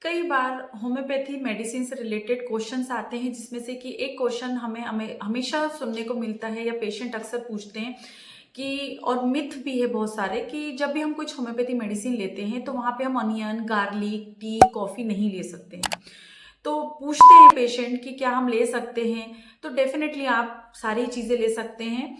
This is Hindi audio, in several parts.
कई बार होम्योपैथी मेडिसिन से रिलेटेड क्वेश्चंस आते हैं, जिसमें से कि एक क्वेश्चन हमें हमें हमेशा सुनने को मिलता है या पेशेंट अक्सर पूछते हैं कि, और मिथ भी है बहुत सारे, कि जब भी हम कुछ होम्योपैथी मेडिसिन लेते हैं तो वहाँ पे हम अनियन, गार्लिक, टी, कॉफ़ी नहीं ले सकते हैं। तो पूछते हैं पेशेंट कि क्या हम ले सकते हैं? तो डेफिनेटली आप सारी चीज़ें ले सकते हैं।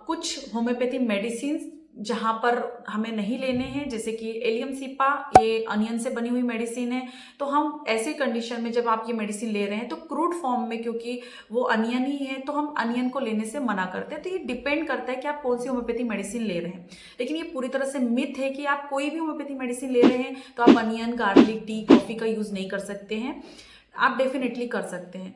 कुछ होम्योपैथी मेडिसिन जहाँ पर हमें नहीं लेने हैं, जैसे कि एलियम सीपा, ये अनियन से बनी हुई मेडिसिन है। तो हम ऐसे कंडीशन में जब आप ये मेडिसिन ले रहे हैं तो क्रूड फॉर्म में, क्योंकि वो अनियन ही है, तो हम अनियन को लेने से मना करते हैं। तो ये डिपेंड करता है कि आप कौन सी होम्योपैथी मेडिसिन ले रहे हैं। लेकिन ये पूरी तरह से मिथ है कि आप कोई भी होम्योपैथी मेडिसिन ले रहे हैं तो आप अनियन, गार्लिक, टी, कॉफ़ी का यूज़ नहीं कर सकते हैं। आप डेफिनेटली कर सकते हैं।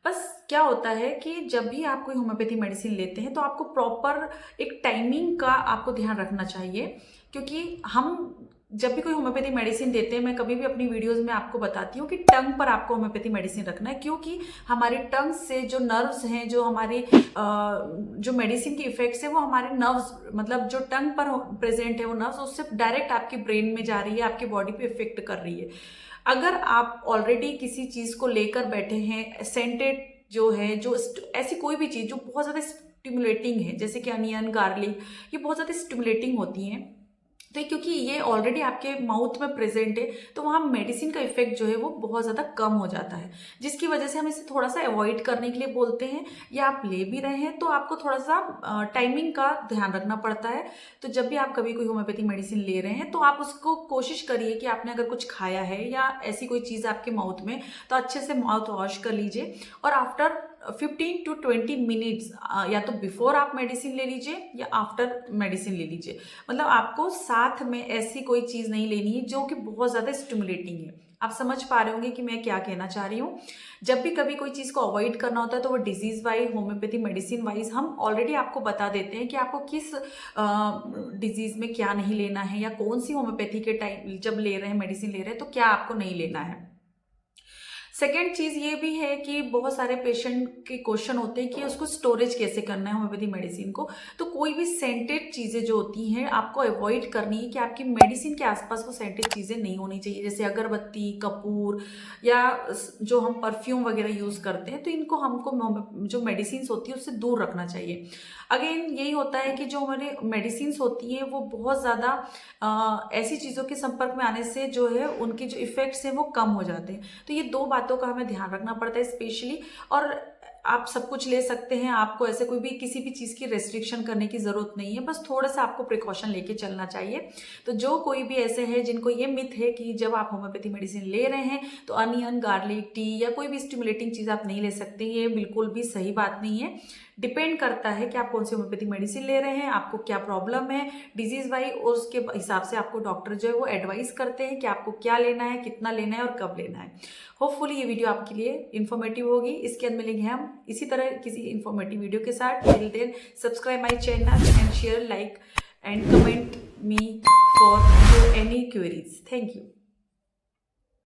बस क्या होता है कि जब भी आप कोई होम्योपैथी मेडिसिन लेते हैं तो आपको प्रॉपर एक टाइमिंग का आपको ध्यान रखना चाहिए, क्योंकि हम जब भी कोई होम्योपैथी मेडिसिन देते हैं, मैं कभी भी अपनी वीडियोस में आपको बताती हूँ कि टंग पर आपको होम्योपैथी मेडिसिन रखना है, क्योंकि हमारे टंग से जो नर्व्स हैं, जो हमारे जो मेडिसिन के इफेक्ट्स है, वो हमारे नर्व्स, मतलब जो टंग पर प्रेजेंट है वो नर्व्स, उससे डायरेक्ट आपके ब्रेन में जा रही है, आपकी बॉडी पे इफेक्ट कर रही है। अगर आप ऑलरेडी किसी चीज़ को लेकर बैठे हैं, सेंटेड जो है, जो ऐसी कोई भी चीज़ जो बहुत ज़्यादा स्टिमुलेटिंग है, जैसे कि अनियन, गार्लिक, ये बहुत ज़्यादा स्टिमुलेटिंग होती हैं, तो क्योंकि ये ऑलरेडी आपके माउथ में प्रेजेंट है, तो वहाँ मेडिसिन का इफेक्ट जो है वो बहुत ज़्यादा कम हो जाता है, जिसकी वजह से हम इसे थोड़ा सा अवॉइड करने के लिए बोलते हैं। या आप ले भी रहे हैं तो आपको थोड़ा सा टाइमिंग का ध्यान रखना पड़ता है। तो जब भी आप कभी कोई होम्योपैथी मेडिसिन ले रहे हैं तो आप उसको कोशिश करिए कि आपने अगर कुछ खाया है या ऐसी कोई चीज़ आपके माउथ में, तो अच्छे से माउथ वॉश कर लीजिए, और आफ्टर 15 to 20 मिनट्स या तो बिफोर आप मेडिसिन ले लीजिए या आफ्टर मेडिसिन ले लीजिए। मतलब आपको साथ में ऐसी कोई चीज़ नहीं लेनी है जो कि बहुत ज़्यादा स्टिमुलेटिंग है। आप समझ पा रहे होंगे कि मैं क्या कहना चाह रही हूँ। जब भी कभी कोई चीज़ को अवॉइड करना होता है तो वो disease wise, homeopathy medicine wise हम ऑलरेडी आपको बता देते हैं कि आपको किस डिजीज़ में क्या नहीं लेना है, या कौन सी होम्योपैथी के टाइम जब ले रहे हैं, मेडिसिन ले रहे हैं, तो क्या आपको नहीं लेना है। सेकेंड चीज़ ये भी है कि बहुत सारे पेशेंट के क्वेश्चन होते हैं कि उसको स्टोरेज कैसे करना है होम्योपैथी मेडिसिन को। तो कोई भी सेंटेड चीज़ें जो होती हैं आपको अवॉइड करनी है, कि आपकी मेडिसिन के आसपास वो सेंटेड चीज़ें नहीं होनी चाहिए, जैसे अगरबत्ती, कपूर, या जो हम परफ्यूम वगैरह यूज़ करते हैं, तो इनको हमको जो मेडिसिन होती है उससे दूर रखना चाहिए। अगेन यही होता है कि जो हमारे मेडिसिन होती हैं वो बहुत ज़्यादा ऐसी चीज़ों के संपर्क में आने से जो है उनके जो इफ़ेक्ट्स हैं वो कम हो जाते हैं। तो ये दो बातों का हमें ध्यान रखना पड़ता है स्पेशली। और आप सब कुछ ले सकते हैं, आपको ऐसे कोई भी किसी भी चीज़ की रेस्ट्रिक्शन करने की ज़रूरत नहीं है, बस थोड़ा सा आपको प्रिकॉशन लेके चलना चाहिए। तो जो कोई भी ऐसे है जिनको ये मिथ है कि जब आप होम्योपैथी मेडिसिन ले रहे हैं तो अनियन, गार्लिक, टी या कोई भी स्टिमुलेटिंग चीज़ आप नहीं ले सकते, ये बिल्कुल भी सही बात नहीं है। डिपेंड करता है कि आप कौन सी होम्योपैथी मेडिसिन ले रहे हैं, आपको क्या प्रॉब्लम है डिजीज़ वाइज, और उसके हिसाब से आपको डॉक्टर जो है वो एडवाइस करते हैं कि आपको क्या लेना है, कितना लेना है और कब लेना है। होपफुली ये वीडियो आपके लिए इन्फॉर्मेटिव होगी। इसके अंदर मिलेंगे हम इसी तरह किसी इन्फॉर्मेटिव वीडियो के साथ। Till then subscribe my channel and share, like and comment me for any queries. Thank you.